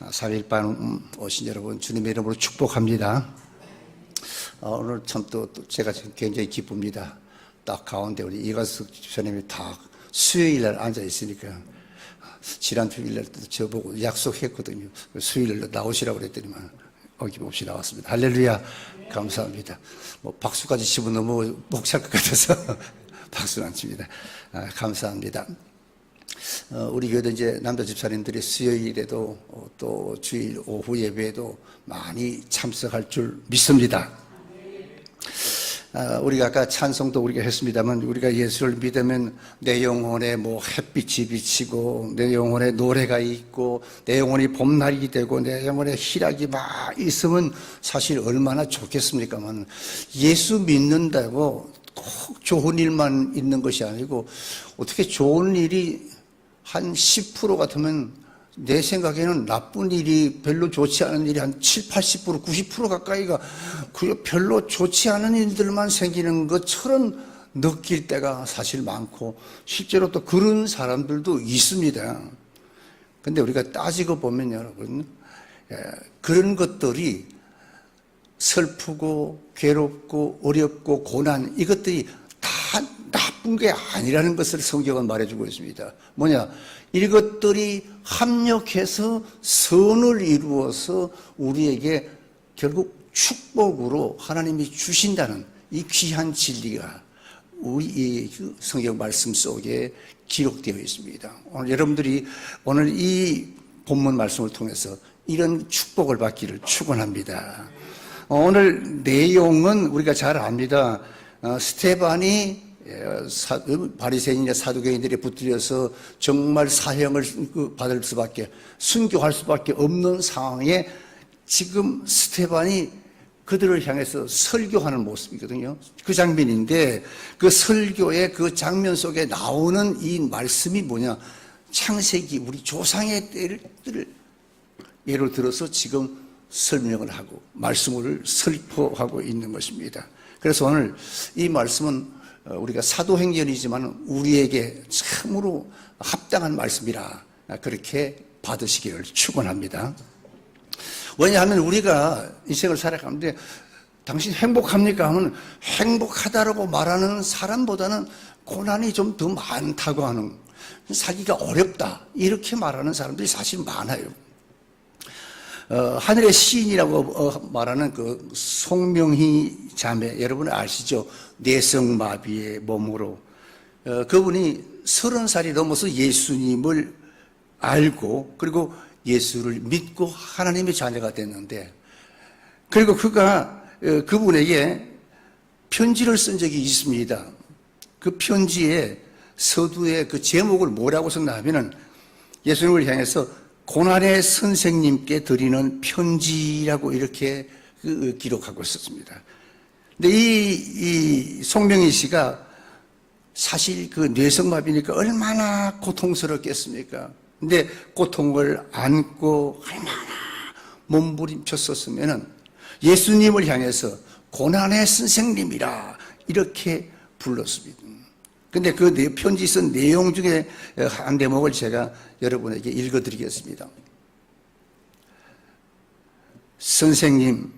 4.1반 오신 여러분 주님의 이름으로 축복합니다. 오늘 참 또 제가 굉장히 기쁩니다. 딱 가운데 우리 이가숙 집사님이 다 수요일날 앉아 있으니까 지난 주일날도 저보고 약속했거든요. 수요일날 나오시라고 그랬더니만 어김없이 나왔습니다. 할렐루야. 감사합니다. 뭐 박수까지 치면 너무 벅찰 것 같아서 박수는 안 칩니다. 감사합니다. 우리 교회도 이제 남자 집사님들이 수요일에도 또 주일 오후 예배에도 많이 참석할 줄 믿습니다. 우리가 아까 찬송도 우리가 했습니다만, 우리가 예수를 믿으면 내 영혼에 뭐 햇빛이 비치고 내 영혼에 노래가 있고 내 영혼이 봄날이 되고 내 영혼에 희락이 막 있으면 사실 얼마나 좋겠습니까만, 예수 믿는다고 꼭 좋은 일만 있는 것이 아니고 어떻게 좋은 일이 한 10% 같으면 내 생각에는 나쁜 일이 별로 좋지 않은 일이 한 7, 80%, 90% 가까이가 그 별로 좋지 않은 일들만 생기는 것처럼 느낄 때가 사실 많고, 실제로 또 그런 사람들도 있습니다. 근데 우리가 따지고 보면 여러분, 그런 것들이 슬프고 괴롭고 어렵고 고난, 이것들이 다 나쁜 게 아니라는 것을 성경은 말해주고 있습니다. 뭐냐? 이것들이 합력해서 선을 이루어서 우리에게 결국 축복으로 하나님이 주신다는 이 귀한 진리가 우리 이 성경 말씀 속에 기록되어 있습니다. 오늘 여러분들이 오늘 이 본문 말씀을 통해서 이런 축복을 받기를 축원합니다. 오늘 내용은 우리가 잘 압니다. 스데반이 바리새인이나 사두개인들이 붙들려서 정말 사형을 받을 수밖에, 순교할 수밖에 없는 상황에 지금 스데반이 그들을 향해서 설교하는 모습이거든요. 그 장면인데, 그 설교의 그 장면 속에 나오는 이 말씀이 뭐냐? 창세기 우리 조상의 때를 예를 들어서 지금 설명을 하고 말씀을 설포하고 있는 것입니다. 그래서 오늘 이 말씀은 우리가 사도행전이지만 우리에게 참으로 합당한 말씀이라 그렇게 받으시기를 축원합니다. 왜냐하면 우리가 인생을 살아가는데 당신 행복합니까? 하면 행복하다라고 말하는 사람보다는 고난이 좀 더 많다고 하는, 살기가 어렵다 이렇게 말하는 사람들이 사실 많아요. 하늘의 시인이라고 말하는 그 송명희 자매, 여러분 아시죠? 뇌성마비의 몸으로 그분이 30살이 넘어서 예수님을 알고 그리고 예수를 믿고 하나님의 자녀가 됐는데, 그리고 그가 그분에게 편지를 쓴 적이 있습니다. 그 편지에 서두에 그 제목을 뭐라고 썼나 하면은 예수님을 향해서 고난의 선생님께 드리는 편지라고 이렇게 기록하고 있었습니다. 근데 이 송명희 씨가 사실 그 뇌성마비니까 얼마나 고통스럽겠습니까? 근데 고통을 안고 얼마나 몸부림쳤었으면은 예수님을 향해서 고난의 선생님이라 이렇게 불렀습니다. 근데 그 편지 쓴 내용 중에 한 대목을 제가 여러분에게 읽어드리겠습니다. 선생님을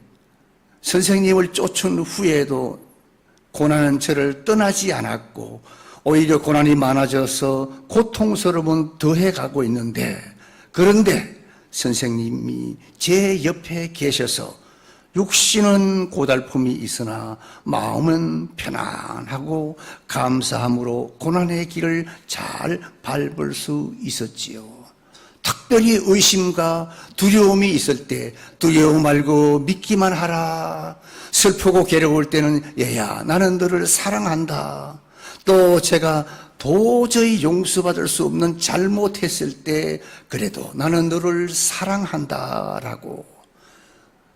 쫓은 후에도 고난은 저를 떠나지 않았고 오히려 고난이 많아져서 고통스러움은 더해가고 있는데, 그런데 선생님이 제 옆에 계셔서 육신은 고달픔이 있으나 마음은 편안하고 감사함으로 고난의 길을 잘 밟을 수 있었지요. 특별히 의심과 두려움이 있을 때 두려움 말고 믿기만 하라. 슬프고 괴로울 때는 얘야 나는 너를 사랑한다. 또 제가 도저히 용서받을 수 없는 잘못했을 때 그래도 나는 너를 사랑한다라고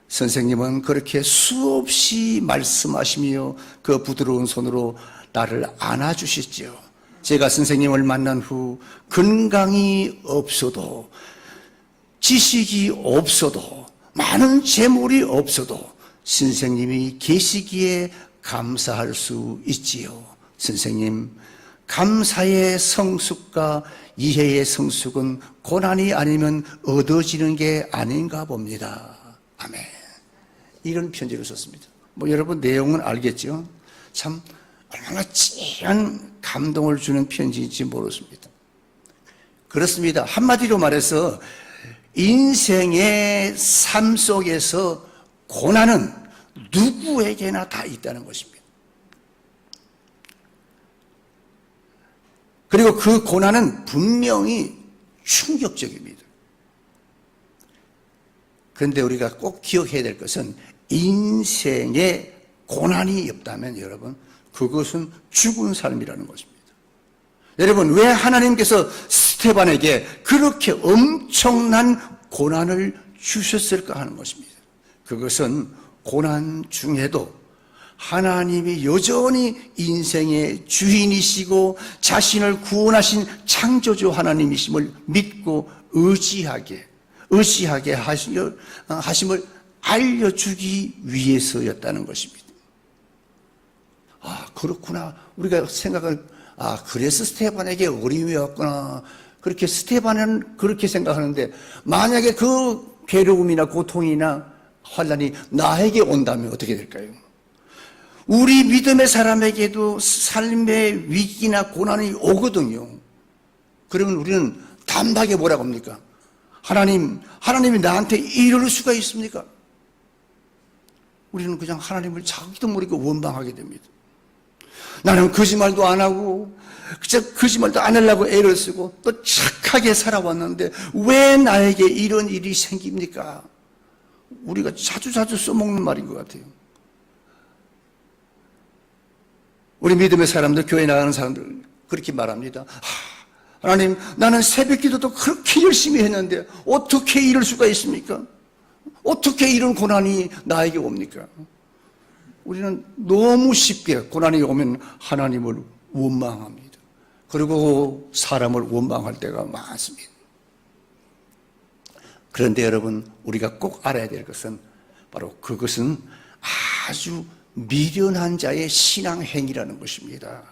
선생님은 그렇게 수없이 말씀하시며 그 부드러운 손으로 나를 안아주시죠. 제가 선생님을 만난 후 건강이 없어도, 지식이 없어도, 많은 재물이 없어도 선생님이 계시기에 감사할 수 있지요. 선생님, 감사의 성숙과 이해의 성숙은 고난이 아니면 얻어지는 게 아닌가 봅니다. 아멘. 이런 편지를 썼습니다. 뭐 여러분 내용은 알겠죠? 참 얼마나 찐한 감동을 주는 편지인지 모르겠습니다. 그렇습니다. 한마디로 말해서 인생의 삶 속에서 고난은 누구에게나 다 있다는 것입니다. 그리고 그 고난은 분명히 충격적입니다. 그런데 우리가 꼭 기억해야 될 것은 인생에 고난이 없다면 여러분 그것은 죽은 삶이라는 것입니다. 여러분 왜 하나님께서 스테반에게 그렇게 엄청난 고난을 주셨을까 하는 것입니다. 그것은 고난 중에도 하나님이 여전히 인생의 주인이시고 자신을 구원하신 창조주 하나님이심을 믿고 의지하게 하심을 알려주기 위해서였다는 것입니다. 아, 그렇구나. 우리가 그래서 스테반에게 어려움이 왔구나. 그렇게 스테반은 그렇게 생각하는데 만약에 그 괴로움이나 고통이나 환난이 나에게 온다면 어떻게 될까요? 우리 믿음의 사람에게도 삶의 위기나 고난이 오거든요. 그러면 우리는 단박에 뭐라고 합니까? 하나님이 나한테 이럴 수가 있습니까? 우리는 그냥 하나님을 자기도 모르게 원망하게 됩니다. 나는 거짓말도 안 하고 거짓말도 안 하려고 애를 쓰고 또 착하게 살아왔는데 왜 나에게 이런 일이 생깁니까? 우리가 자주 써먹는 말인 것 같아요. 우리 믿음의 사람들, 교회 나가는 사람들 그렇게 말합니다. 하나님, 나는 새벽 기도도 그렇게 열심히 했는데 어떻게 이럴 수가 있습니까? 어떻게 이런 고난이 나에게 옵니까? 우리는 너무 쉽게 고난이 오면 하나님을 원망합니다. 그리고 사람을 원망할 때가 많습니다. 그런데 여러분, 우리가 꼭 알아야 될 것은 바로 그것은 아주 미련한 자의 신앙행위라는 것입니다.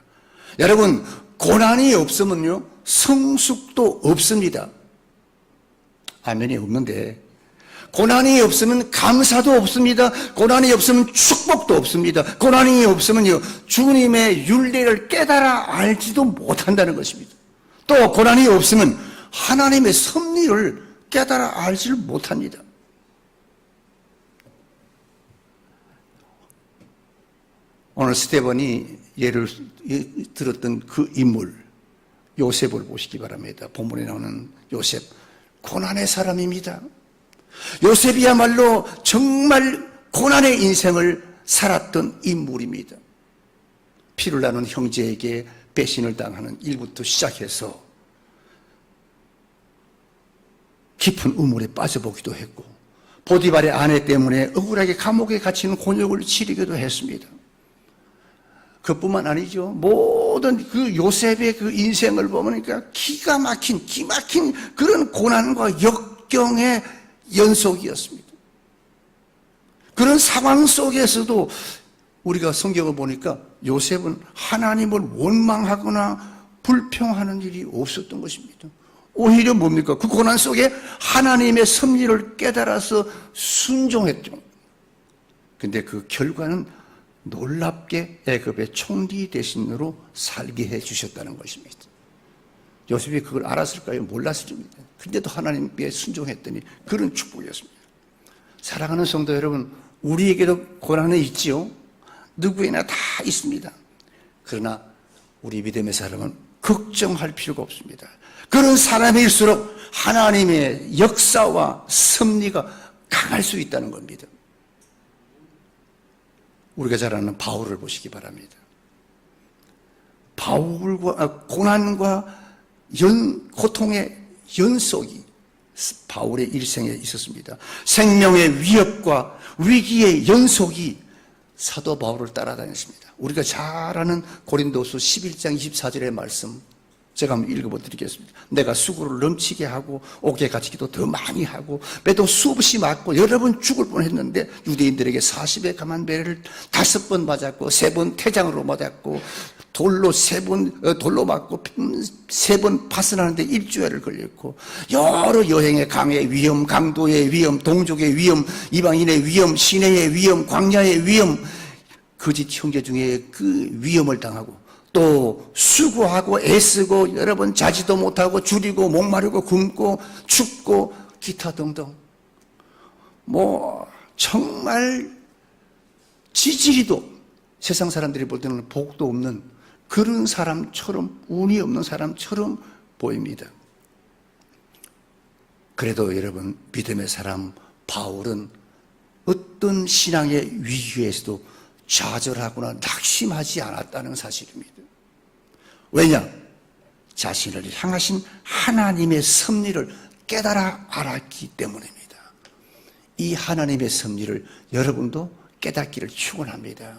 여러분, 고난이 없으면요, 성숙도 없습니다. 아멘이 없는데, 고난이 없으면 감사도 없습니다. 고난이 없으면 축복도 없습니다. 고난이 없으면요, 주님의 율례를 깨달아 알지도 못한다는 것입니다. 또 고난이 없으면 하나님의 섭리를 깨달아 알지를 못합니다. 오늘 스테반이 예를 들었던 그 인물 요셉을 보시기 바랍니다. 본문에 나오는 요셉, 고난의 사람입니다. 요셉이야말로 정말 고난의 인생을 살았던 인물입니다. 피를 나눈 형제에게 배신을 당하는 일부터 시작해서 깊은 우물에 빠져보기도 했고 보디발의 아내 때문에 억울하게 감옥에 갇히는 곤욕을 치르기도 했습니다. 그뿐만 아니죠. 모든 그 요셉의 그 인생을 보면 기가 막힌 그런 고난과 역경의 연속이었습니다. 그런 상황 속에서도 우리가 성경을 보니까 요셉은 하나님을 원망하거나 불평하는 일이 없었던 것입니다. 오히려 뭡니까? 그 고난 속에 하나님의 섭리를 깨달아서 순종했죠. 근데 그 결과는 놀랍게 애굽의 총리 대신으로 살게 해주셨다는 것입니다. 요셉이 그걸 알았을까요? 몰랐습니다. 근데도 하나님께 순종했더니 그런 축복이었습니다. 사랑하는 성도 여러분, 우리에게도 고난이 있지요. 누구에나 다 있습니다. 그러나 우리 믿음의 사람은 걱정할 필요가 없습니다. 그런 사람일수록 하나님의 역사와 섭리가 강할 수 있다는 겁니다. 우리가 잘 아는 바울을 보시기 바랍니다. 고난과 고통의 연속이 바울의 일생에 있었습니다. 생명의 위협과 위기의 연속이 사도 바울을 따라다녔습니다. 우리가 잘 아는 고린도서 11장 24절의 말씀 제가 한번 읽어드리겠습니다. 내가 수고를 넘치게 하고 옥에 갇히기도 더 많이 하고 매도 수없이 맞고 여러 번 죽을 뻔했는데 유대인들에게 40의 감한 배를 5번 맞았고 3번 태장으로 맞았고 돌로 맞고 3번 파선하는데 일주일을 걸렸고, 여러 여행의 강의 위험, 강도의 위험, 동족의 위험, 이방인의 위험, 시내의 위험, 광야의 위험, 거짓 형제 중에 그 위험을 당하고, 또 수고하고 애쓰고 여러 번 자지도 못하고 줄이고 목마르고 굶고 춥고 기타 등등, 정말 지지리도 세상 사람들이 볼 때는 복도 없는 그런 사람처럼, 운이 없는 사람처럼 보입니다. 그래도 여러분, 믿음의 사람 바울은 어떤 신앙의 위기에서도 좌절하거나 낙심하지 않았다는 사실입니다. 왜냐? 자신을 향하신 하나님의 섭리를 깨달아 알았기 때문입니다. 이 하나님의 섭리를 여러분도 깨닫기를 축원합니다.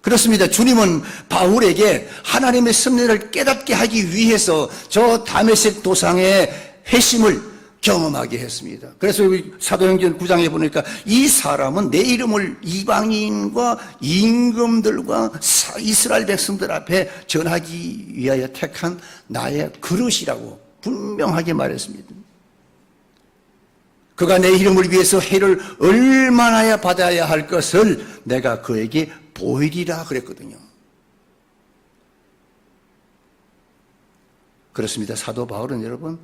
그렇습니다. 주님은 바울에게 하나님의 섭리를 깨닫게 하기 위해서 저 다메섹 도상의 회심을 경험하게 했습니다. 그래서 여기 사도행전 9장에 보니까 이 사람은 내 이름을 이방인과 임금들과 이스라엘 백성들 앞에 전하기 위하여 택한 나의 그릇이라고 분명하게 말했습니다. 그가 내 이름을 위해서 해를 얼마나 받아야 할 것을 내가 그에게 보이리라 그랬거든요. 그렇습니다. 사도 바울은 여러분,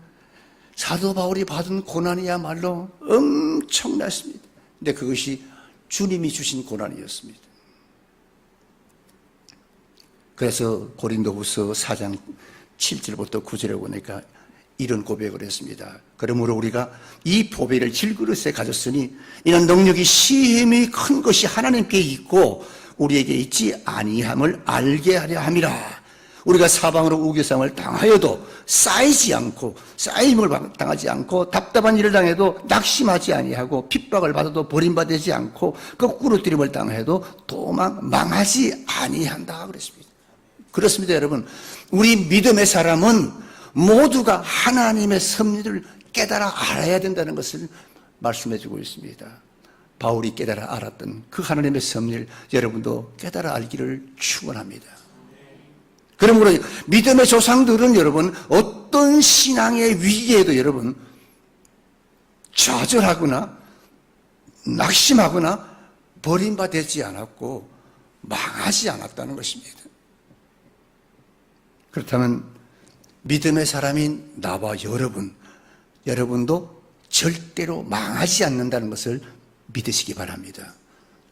사도 바울이 받은 고난이야말로 엄청났습니다. 근데 그것이 주님이 주신 고난이었습니다. 그래서 고린도후서 4장 7절부터 9절에 보니까 이런 고백을 했습니다. 그러므로 우리가 이 보배를 질그릇에 가졌으니 이는 능력이 심히 큰 것이 하나님께 있고 우리에게 있지 아니함을 알게 하려 함이라. 우리가 사방으로 우겨쌈을 당하여도 쌓임을 당하지 않고 답답한 일을 당해도 낙심하지 아니하고 핍박을 받아도 버림받지 않고 거꾸로 뜨림을 당해도 망하지 아니한다 그랬습니다. 그렇습니다. 여러분, 우리 믿음의 사람은 모두가 하나님의 섭리를 깨달아 알아야 된다는 것을 말씀해 주고 있습니다. 바울이 깨달아 알았던 그 하나님의 섭리를 여러분도 깨달아 알기를 축원합니다. 그러므로 믿음의 조상들은 여러분, 어떤 신앙의 위기에도 여러분 좌절하거나 낙심하거나 버림받지 않았고 망하지 않았다는 것입니다. 그렇다면 믿음의 사람인 나와 여러분도 절대로 망하지 않는다는 것을 믿으시기 바랍니다.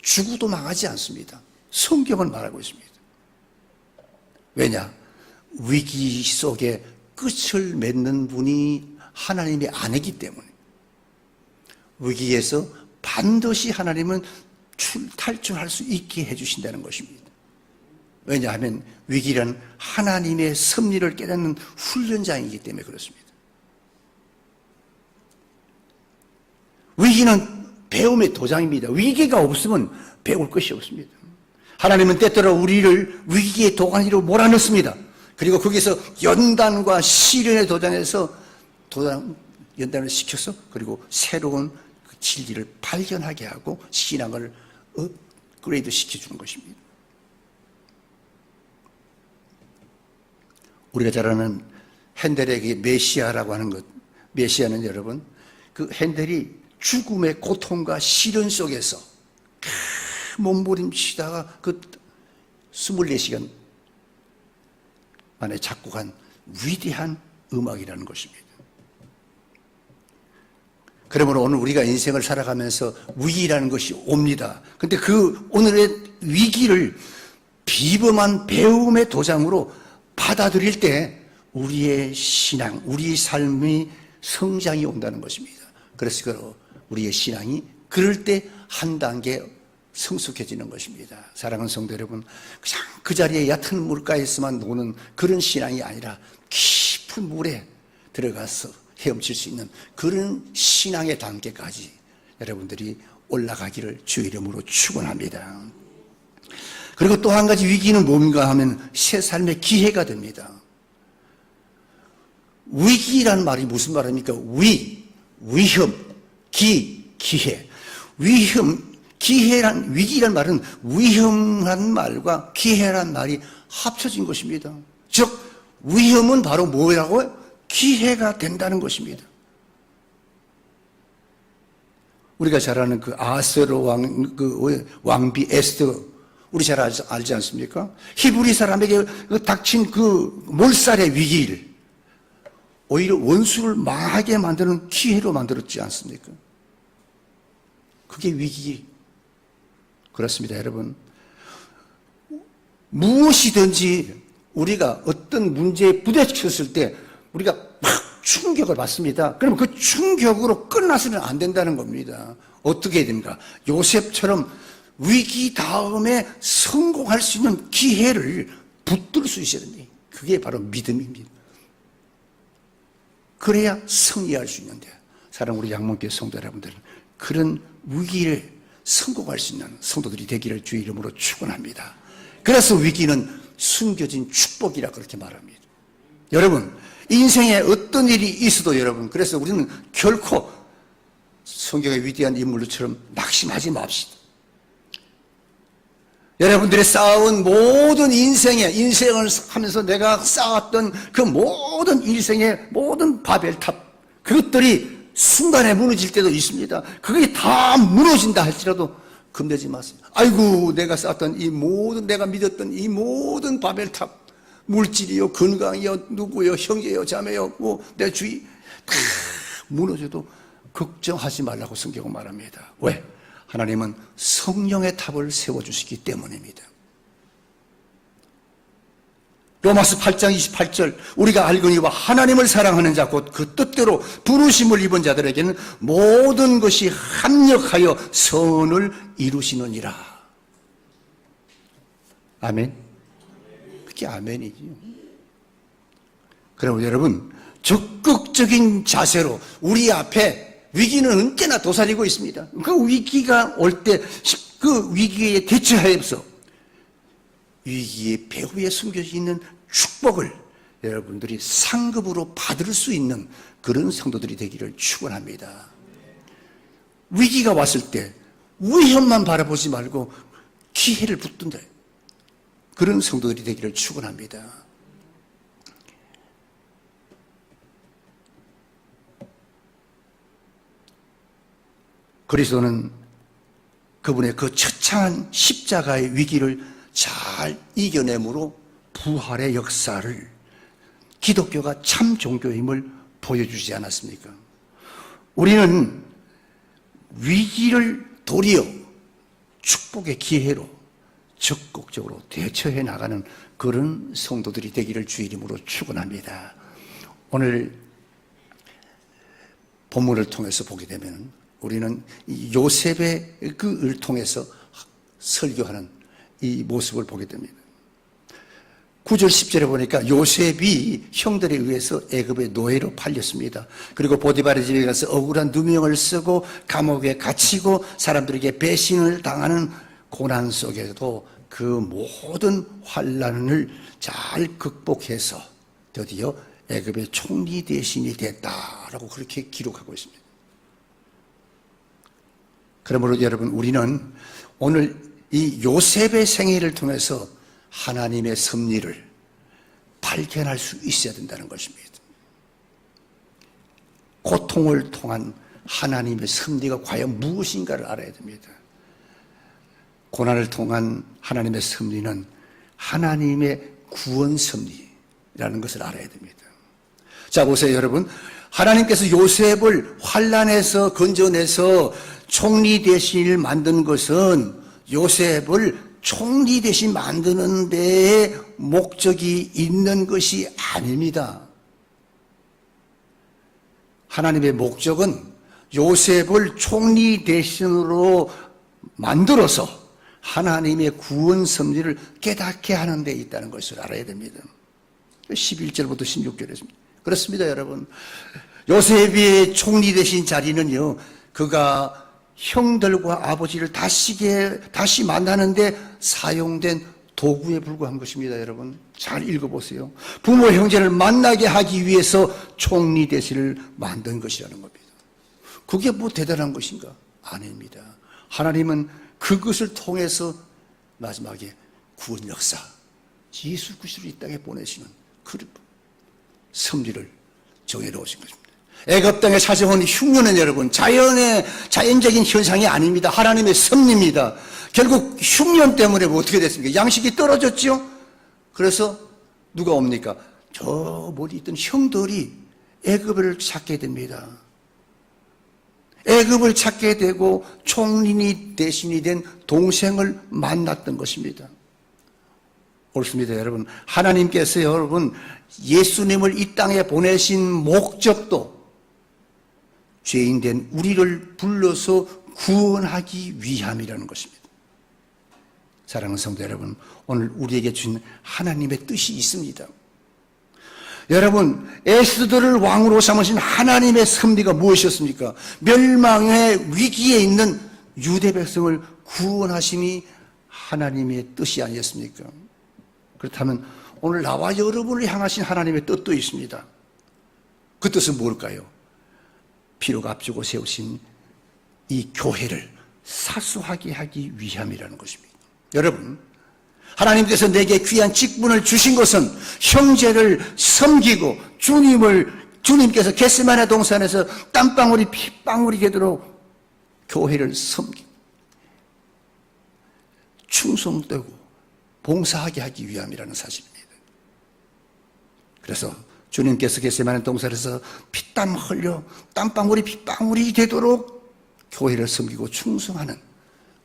죽어도 망하지 않습니다. 성경은 말하고 있습니다. 왜냐? 위기 속에 끝을 맺는 분이 하나님의 아내이기 때문에 위기에서 반드시 하나님은 탈출할 수 있게 해주신다는 것입니다. 왜냐하면 위기란 하나님의 섭리를 깨닫는 훈련장이기 때문에 그렇습니다. 위기는 배움의 도장입니다. 위기가 없으면 배울 것이 없습니다. 하나님은 때때로 우리를 위기의 도가니로 몰아넣습니다. 그리고 거기서 연단과 시련의 도전에서 연단을 시켜서 그리고 새로운 그 진리를 발견하게 하고 신앙을 업그레이드 시켜주는 것입니다. 우리가 잘 아는 핸델에게 메시아라고 하는 것, 메시아는 여러분, 그 핸델이 죽음의 고통과 시련 속에서 몸부림치다가 그 24시간 만에 작곡한 위대한 음악이라는 것입니다. 그러므로 오늘 우리가 인생을 살아가면서 위기라는 것이 옵니다. 그런데 그 오늘의 위기를 비범한 배움의 도장으로 받아들일 때 우리의 신앙, 우리의 삶의 성장이 온다는 것입니다. 그래서 우리의 신앙이 그럴 때 한 단계 성숙해지는 것입니다. 사랑하는 성도 여러분, 그냥 그 자리에 얕은 물가에서만 노는 그런 신앙이 아니라 깊은 물에 들어가서 헤엄칠 수 있는 그런 신앙의 단계까지 여러분들이 올라가기를 주의 이름으로 축원합니다. 그리고 또 한 가지 위기는 뭔가 하면 새 삶의 기회가 됩니다. 위기라는 말이 무슨 말입니까? 위험, 기회. 위험, 기회란, 위기란 말은 위험한 말과 기회란 말이 합쳐진 것입니다. 즉, 위험은 바로 뭐라고요? 기회가 된다는 것입니다. 우리가 잘 아는 그 아하스웨로 왕비 에스더, 우리 잘 알지 않습니까? 히브리 사람에게 닥친 그 몰살의 위기를 오히려 원수를 망하게 만드는 기회로 만들었지 않습니까? 그게 위기. 그렇습니다, 여러분. 무엇이든지 우리가 어떤 문제에 부딪혔을 때 우리가 막 충격을 받습니다. 그럼 그 충격으로 끝나서는 안 된다는 겁니다. 어떻게 해야 됩니까? 요셉처럼 위기 다음에 성공할 수 있는 기회를 붙들 수 있어야 됩니다. 그게 바로 믿음입니다. 그래야 승리할 수 있는데, 사랑 우리 양문교회 성도 여러분들은 그런 위기를 성공할 수 있는 성도들이 되기를 주의 이름으로 축원합니다. 그래서 위기는 숨겨진 축복이라 그렇게 말합니다. 여러분, 인생에 어떤 일이 있어도 여러분, 그래서 우리는 결코 성경의 위대한 인물들처럼 낙심하지 맙시다. 여러분들이 쌓아온 모든 인생을 하면서 내가 쌓았던 그 모든 인생의 모든 바벨탑, 그것들이 순간에 무너질 때도 있습니다. 그게 다 무너진다 할지라도 겁내지 마세요. 아이고, 내가 쌓았던 이 모든, 내가 믿었던 이 모든 바벨탑, 물질이요, 건강이요, 누구요, 형제요, 자매요, 내 주위 다 무너져도 걱정하지 말라고 성경은 말합니다. 왜? 하나님은 성령의 탑을 세워주시기 때문입니다. 로마서 8장 28절, 우리가 알거니와 하나님을 사랑하는 자 곧 그 뜻대로 부르심을 입은 자들에게는 모든 것이 합력하여 선을 이루시느니라. 아멘. 그게 아멘이지요. 그럼 여러분, 적극적인 자세로 우리 앞에 위기는 언제나 도사리고 있습니다. 그 위기가 올 때 그 위기에 대처하여서 위기의 배후에 숨겨져 있는 축복을 여러분들이 상급으로 받을 수 있는 그런 성도들이 되기를 축원합니다. 위기가 왔을 때 위험만 바라보지 말고 기회를 붙든다. 그런 성도들이 되기를 축원합니다. 그리스도는 그분의 그 처창한 십자가의 위기를 잘 이겨내므로 부활의 역사를, 기독교가 참 종교임을 보여주지 않았습니까? 우리는 위기를 도리어 축복의 기회로 적극적으로 대처해 나가는 그런 성도들이 되기를 주의 이름으로 축원합니다. 오늘 본문을 통해서 보게 되면 우리는 요셉의 그을 통해서 설교하는 이 모습을 보게 됩니다. 9절 10절에 보니까 요셉이 형들에 의해서 애굽의 노예로 팔렸습니다. 그리고 보디발의 집에 가서 억울한 누명을 쓰고 감옥에 갇히고 사람들에게 배신을 당하는 고난 속에서도 그 모든 환난을 잘 극복해서 드디어 애굽의 총리 대신이 됐다라고 그렇게 기록하고 있습니다. 그러므로 여러분, 우리는 오늘 이 요셉의 생애를 통해서 하나님의 섭리를 발견할 수 있어야 된다는 것입니다. 고통을 통한 하나님의 섭리가 과연 무엇인가를 알아야 됩니다. 고난을 통한 하나님의 섭리는 하나님의 구원 섭리라는 것을 알아야 됩니다. 자, 보세요, 여러분. 하나님께서 요셉을 환난에서 건져내서 총리 대신을 만든 것은 요셉을 총리 대신 만드는 데에 목적이 있는 것이 아닙니다. 하나님의 목적은 요셉을 총리 대신으로 만들어서 하나님의 구원 섭리를 깨닫게 하는 데 있다는 것을 알아야 됩니다. 11절부터 16절에 그렇습니다, 여러분. 요셉의 총리 대신 자리는요, 그가 형들과 아버지를 다시 만나는데 사용된 도구에 불과한 것입니다, 여러분. 잘 읽어보세요. 부모 형제를 만나게 하기 위해서 총리 대신을 만든 것이라는 겁니다. 그게 뭐 대단한 것인가? 아닙니다. 하나님은 그것을 통해서 마지막에 구원 역사, 예수 그리스도를 이 땅에 보내시는 그 섭리를 정해놓으신 것입니다. 애굽 땅에 찾아온 흉년은 여러분 자연적인 현상이 아닙니다. 하나님의 섭리입니다. 결국 흉년 때문에 어떻게 됐습니까? 양식이 떨어졌죠. 그래서 누가 옵니까? 저 멀리 있던 형들이 애굽을 찾게 됩니다. 애굽을 찾게 되고 총린이 대신이 된 동생을 만났던 것입니다. 옳습니다, 여러분. 하나님께서 여러분 예수님을 이 땅에 보내신 목적도 죄인된 우리를 불러서 구원하기 위함이라는 것입니다. 사랑하는 성도 여러분, 오늘 우리에게 주신 하나님의 뜻이 있습니다. 여러분, 에스더를 왕으로 삼으신 하나님의 섭리가 무엇이었습니까? 멸망의 위기에 있는 유대 백성을 구원하심이 하나님의 뜻이 아니었습니까? 그렇다면 오늘 나와 여러분을 향하신 하나님의 뜻도 있습니다. 그 뜻은 뭘까요? 피로가 앞두고 세우신 이 교회를 사수하게 하기 위함이라는 것입니다. 여러분, 하나님께서 내게 귀한 직분을 주신 것은 형제를 섬기고 주님께서 겟세마네 동산에서 땀방울이 핏방울이 되도록 교회를 섬기고 충성되고 봉사하게 하기 위함이라는 사실입니다. 그래서 주님께서 겟세마네 동산에서 피땀 흘려 땀방울이 핏방울이 되도록 교회를 섬기고 충성하는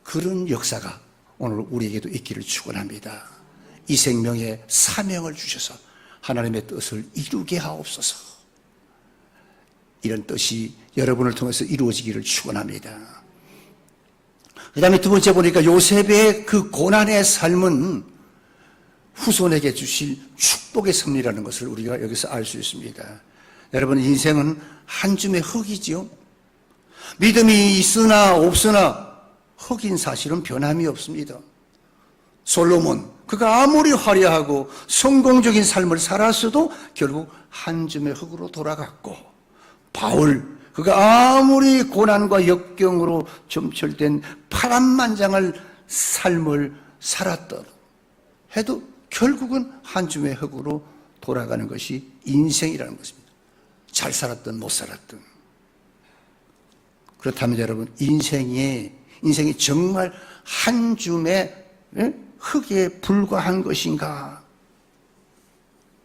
그런 역사가 오늘 우리에게도 있기를 축원합니다. 이 생명에 사명을 주셔서 하나님의 뜻을 이루게 하옵소서. 이런 뜻이 여러분을 통해서 이루어지기를 축원합니다. 그 다음에 두 번째 보니까 요셉의 그 고난의 삶은 후손에게 주실 축복의 섭리라는 것을 우리가 여기서 알 수 있습니다. 여러분, 인생은 한 줌의 흙이지요. 믿음이 있으나 없으나 흙인 사실은 변함이 없습니다. 솔로몬, 그가 아무리 화려하고 성공적인 삶을 살았어도 결국 한 줌의 흙으로 돌아갔고, 바울, 그가 아무리 고난과 역경으로 점철된 파란만장한 삶을 살았던 해도 결국은 한 줌의 흙으로 돌아가는 것이 인생이라는 것입니다. 잘 살았든 못 살았든. 그렇다면 여러분, 인생이 정말 한 줌의 흙에 불과한 것인가?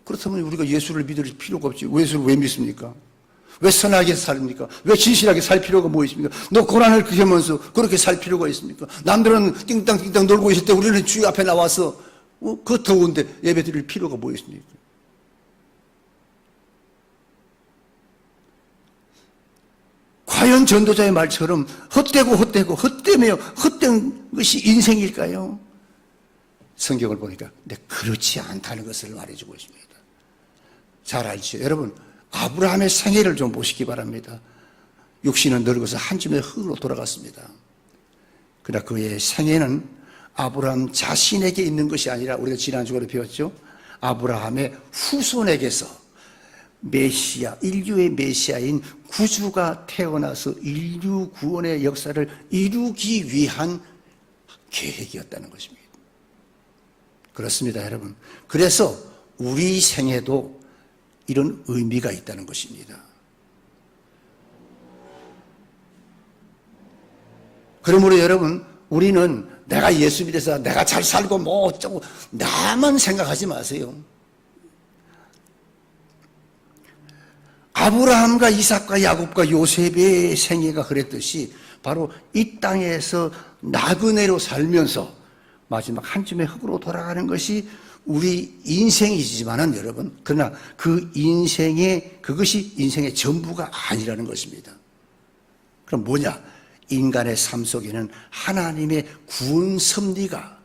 그렇다면 우리가 예수를 믿을 필요가 없지. 예수를 왜 믿습니까? 왜 선하게 삽니까? 왜 진실하게 살 필요가 뭐 있습니까? 너 고난을 겪으면서 그렇게 살 필요가 있습니까? 남들은 띵땅띵땅 놀고 있을 때 우리는 주의 앞에 나와서 그 더운데 예배 드릴 필요가 뭐 있습니까? 과연 전도자의 말처럼 헛되며 헛된 것이 인생일까요? 성경을 보니까 그렇지 않다는 것을 말해주고 있습니다. 잘 알죠? 여러분, 아브라함의 생애를 좀 보시기 바랍니다. 육신은 늙어서 한 줌의 흙으로 돌아갔습니다. 그러나 그의 생애는 아브라함 자신에게 있는 것이 아니라 우리가 지난 주간에 배웠죠? 아브라함의 후손에게서 메시아, 인류의 메시아인 구주가 태어나서 인류 구원의 역사를 이루기 위한 계획이었다는 것입니다. 그렇습니다, 여러분. 그래서 우리 생에도 이런 의미가 있다는 것입니다. 그러므로 여러분, 우리는 내가 예수 믿어서 내가 잘 살고 뭐 어쩌고 나만 생각하지 마세요. 아브라함과 이삭과 야곱과 요셉의 생애가 그랬듯이 바로 이 땅에서 나그네로 살면서 마지막 한 줌의 흙으로 돌아가는 것이 우리 인생이지만은 여러분, 그러나 그것이 인생의 전부가 아니라는 것입니다. 그럼 뭐냐? 인간의 삶 속에는 하나님의 구원 섭리가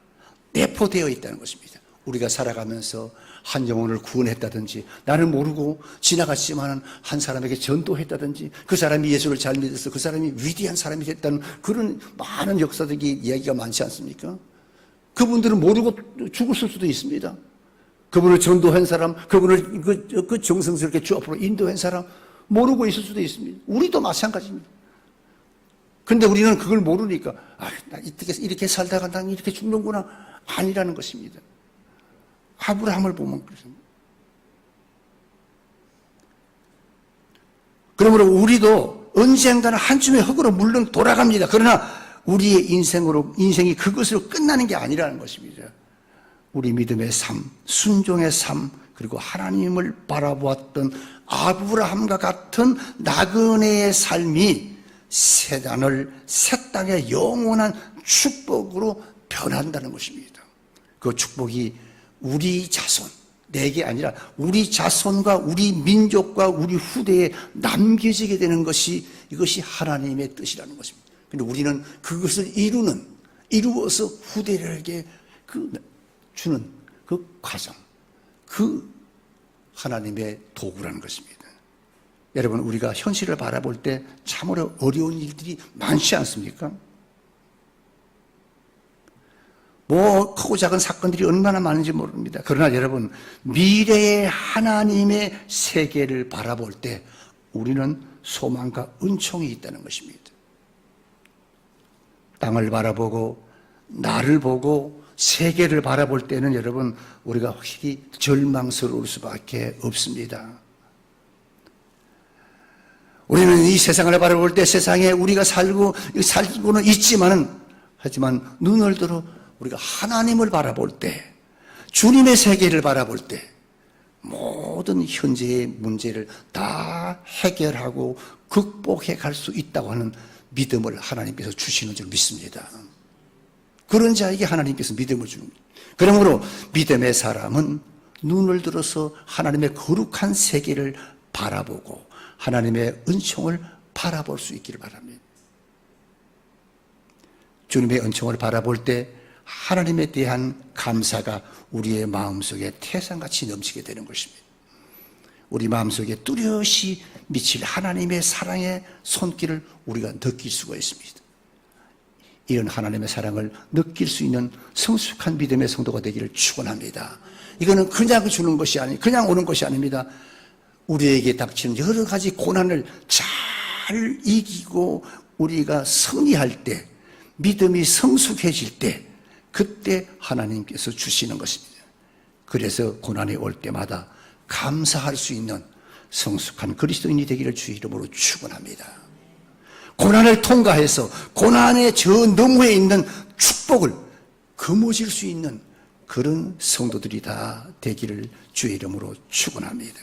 내포되어 있다는 것입니다. 우리가 살아가면서 한 영혼을 구원했다든지, 나는 모르고 지나갔지만 한 사람에게 전도했다든지, 그 사람이 예수를 잘 믿어서 그 사람이 위대한 사람이 됐다는 그런 많은 역사적인 이야기가 많지 않습니까? 그분들은 모르고 죽었을 수도 있습니다. 그분을 전도한 사람, 그분을 그 정성스럽게 주 앞으로 인도한 사람 모르고 있을 수도 있습니다. 우리도 마찬가지입니다. 근데 우리는 그걸 모르니까, 나 이렇게 살다가 난 이렇게 죽는구나. 아니라는 것입니다. 아브라함을 보면 그렇습니다. 그러므로 우리도 언젠가는 한쯤의 흙으로 물론 돌아갑니다. 그러나 우리의 인생이 그것으로 끝나는 게 아니라는 것입니다. 우리 믿음의 삶, 순종의 삶, 그리고 하나님을 바라보았던 아브라함과 같은 나그네의 삶이 새 땅의 영원한 축복으로 변한다는 것입니다. 그 축복이 우리 자손, 내게 아니라 우리 자손과 우리 민족과 우리 후대에 남겨지게 되는 것이 이것이 하나님의 뜻이라는 것입니다. 그런데 우리는 그것을 이루어서 후대들에게 주는 그 과정, 그 하나님의 도구라는 것입니다. 여러분, 우리가 현실을 바라볼 때 참으로 어려운 일들이 많지 않습니까? 크고 작은 사건들이 얼마나 많은지 모릅니다. 그러나 여러분, 미래의 하나님의 세계를 바라볼 때 우리는 소망과 은총이 있다는 것입니다. 땅을 바라보고 나를 보고 세계를 바라볼 때는 여러분, 우리가 확실히 절망스러울 수밖에 없습니다. 우리는 이 세상을 바라볼 때 세상에 우리가 살고는 하지만 눈을 들어 우리가 하나님을 바라볼 때, 주님의 세계를 바라볼 때 모든 현재의 문제를 다 해결하고 극복해 갈 수 있다고 하는 믿음을 하나님께서 주시는 줄 믿습니다. 그런 자에게 하나님께서 믿음을 주는 거예요. 그러므로 믿음의 사람은 눈을 들어서 하나님의 거룩한 세계를 바라보고 하나님의 은총을 바라볼 수 있기를 바랍니다. 주님의 은총을 바라볼 때 하나님에 대한 감사가 우리의 마음속에 태산같이 넘치게 되는 것입니다. 우리 마음속에 뚜렷이 미칠 하나님의 사랑의 손길을 우리가 느낄 수가 있습니다. 이런 하나님의 사랑을 느낄 수 있는 성숙한 믿음의 성도가 되기를 축원합니다. 이거는 그냥 주는 것이 아니, 그냥 오는 것이 아닙니다. 우리에게 닥치는 여러 가지 고난을 잘 이기고 우리가 승리할 때, 믿음이 성숙해질 때, 그때 하나님께서 주시는 것입니다. 그래서 고난이 올 때마다 감사할 수 있는 성숙한 그리스도인이 되기를 주의 이름으로 축원합니다. 고난을 통과해서 고난의 저 너머에 있는 축복을 거머쥘 수 있는 그런 성도들이 다 되기를 주의 이름으로 축원합니다.